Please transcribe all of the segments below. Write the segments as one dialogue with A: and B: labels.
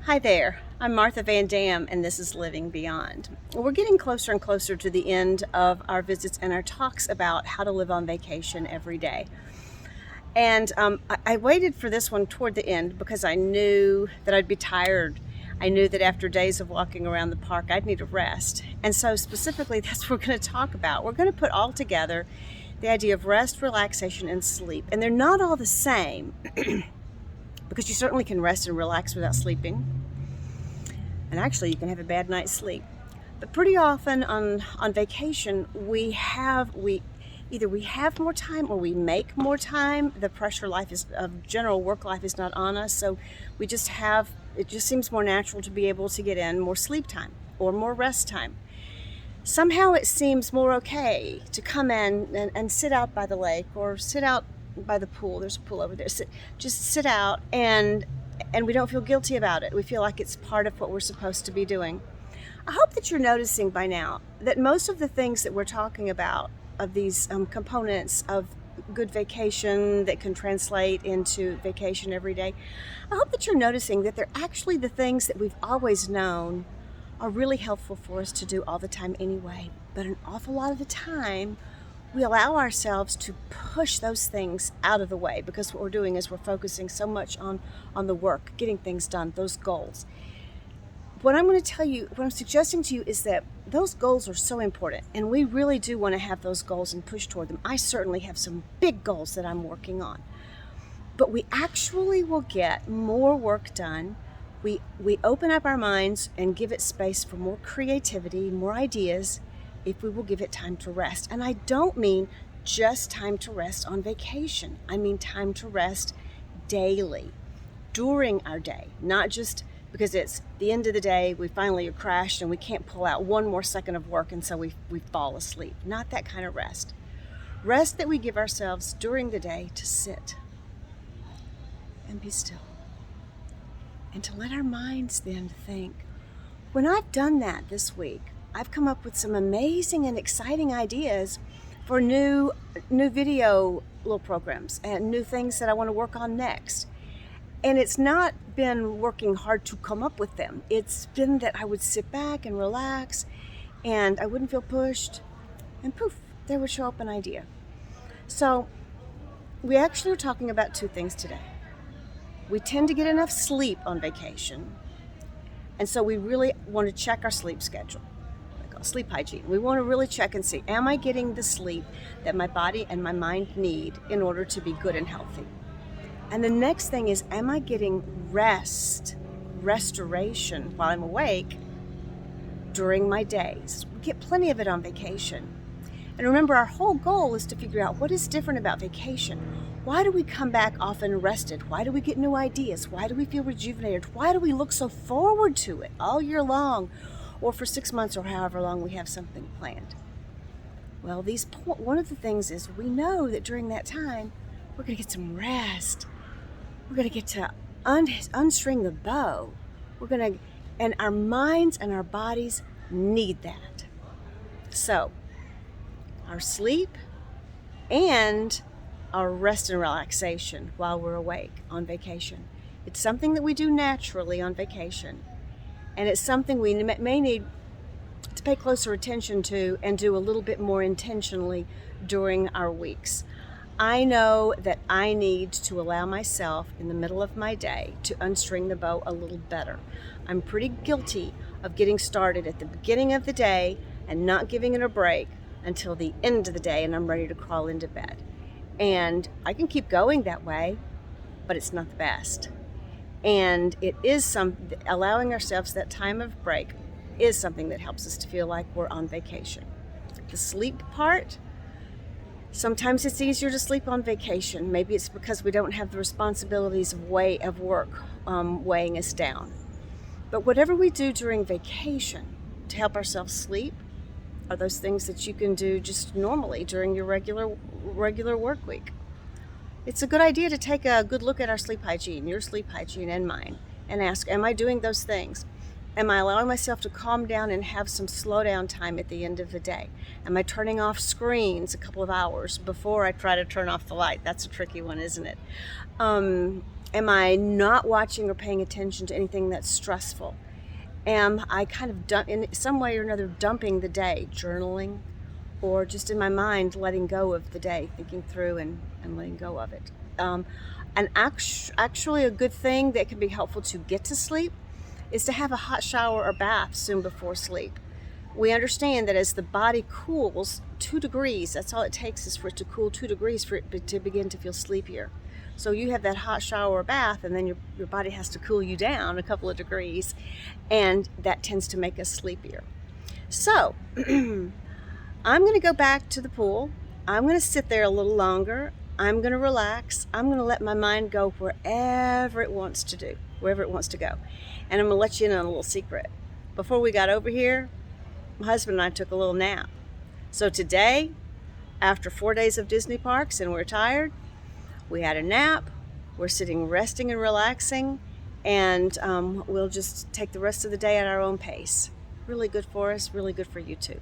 A: Hi there, I'm Martha Van Dam, and this is Living Beyond. We're getting closer and closer to the end of our visits and our talks about how to live on vacation every day. And I waited for this one toward the end because I knew that I'd be tired. I knew that after days of walking around the park, I'd need a rest. And so specifically, that's what we're going to talk about. We're going to put all together the idea of rest, relaxation, and sleep. And they're not all the same because you certainly can rest and relax without sleeping. And actually, you can have a bad night's sleep. But pretty often on vacation, we either have more time or we make more time. The pressure of general work life is not on us, so it just seems more natural to be able to get in more sleep time or more rest time. Somehow it seems more okay to come in and sit out by the lake or sit out by the pool. There's a pool over there. Just sit out and we don't feel guilty about it. We feel like it's part of what we're supposed to be doing. I hope that you're noticing by now that most of the things that we're talking about, of these components of good vacation that can translate into vacation every day, I hope that you're noticing that they're actually the things that we've always known are really helpful for us to do all the time anyway. But an awful lot of the time, we allow ourselves to push those things out of the way because what we're doing is we're focusing so much on the work, getting things done, those goals. What I'm suggesting to you is that those goals are so important, and we really do want to have those goals and push toward them. I certainly have some big goals that I'm working on, but we actually will get more work done. We open up our minds and give it space for more creativity, more ideas, if we will give it time to rest. And I don't mean just time to rest on vacation. I mean time to rest daily, during our day, not just because it's the end of the day, we finally have crashed and we can't pull out one more second of work and so we fall asleep. Not that kind of rest. Rest that we give ourselves during the day to sit and be still and to let our minds then think. When I've done that this week, I've come up with some amazing and exciting ideas for new video little programs and new things that I want to work on next. And it's not been working hard to come up with them. It's been that I would sit back and relax and I wouldn't feel pushed, and poof, there would show up an idea. So we actually are talking about two things today. We tend to get enough sleep on vacation, and so we really want to check our sleep schedule. Sleep hygiene. We want to really check and see, am I getting the sleep that my body and my mind need in order to be good and healthy? And the next thing is, am I getting restoration while I'm awake during my days? We get plenty of it on vacation. And remember, our whole goal is to figure out what is different about vacation. Why do we come back often rested? Why do we get new ideas? Why do we feel rejuvenated? Why do we look so forward to it all year long? Or for 6 months or however long we have something planned. Well, one of the things is we know that during that time, we're going to get some rest. We're going to get to unstring the bow. And our minds and our bodies need that. So, our sleep and our rest and relaxation while we're awake on vacation. It's something that we do naturally on vacation. And it's something we may need to pay closer attention to and do a little bit more intentionally during our weeks. I know that I need to allow myself in the middle of my day to unstring the bow a little better. I'm pretty guilty of getting started at the beginning of the day and not giving it a break until the end of the day and I'm ready to crawl into bed. And I can keep going that way, but it's not the best. And it is allowing ourselves that time of break is something that helps us to feel like we're on vacation. The sleep part, sometimes it's easier to sleep on vacation. Maybe it's because we don't have the responsibilities of work weighing us down. But whatever we do during vacation to help ourselves sleep are those things that you can do just normally during your regular work week. It's a good idea to take a good look at our sleep hygiene, your sleep hygiene and mine, and ask, am I doing those things? Am I allowing myself to calm down and have some slow down time at the end of the day? Am I turning off screens a couple of hours before I try to turn off the light? That's a tricky one, isn't it? Am I not watching or paying attention to anything that's stressful? Am I kind of in some way or another dumping the day, journaling, or just in my mind letting go of the day, thinking through and letting go of it? And actually a good thing that can be helpful to get to sleep is to have a hot shower or bath soon before sleep. We understand that as the body cools 2 degrees, that's all it takes is for it to cool 2 degrees for it to begin to feel sleepier. So you have that hot shower or bath, and then your body has to cool you down a couple of degrees, and that tends to make us sleepier. So I'm going to go back to the pool. I'm going to sit there a little longer. I'm going to relax. I'm going to let my mind go wherever it wants to do, wherever it wants to go. And I'm going to let you in on a little secret. Before we got over here, my husband and I took a little nap. So today, after 4 days of Disney parks and we're tired, we had a nap. We're sitting resting and relaxing, and we'll just take the rest of the day at our own pace. Really good for us, really good for you too.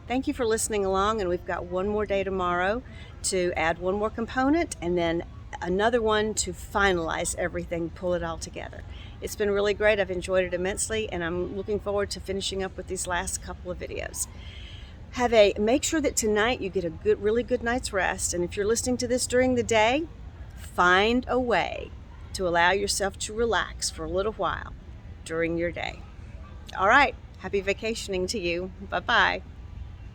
A: Thank you for listening along, and we've got one more day tomorrow to add one more component and then another one to finalize everything, pull it all together. It's been really great. I've enjoyed it immensely, and I'm looking forward to finishing up with these last couple of videos. Make sure that tonight you get a really good night's rest, and if you're listening to this during the day, find a way to allow yourself to relax for a little while during your day. All right, happy vacationing to you. Bye-bye.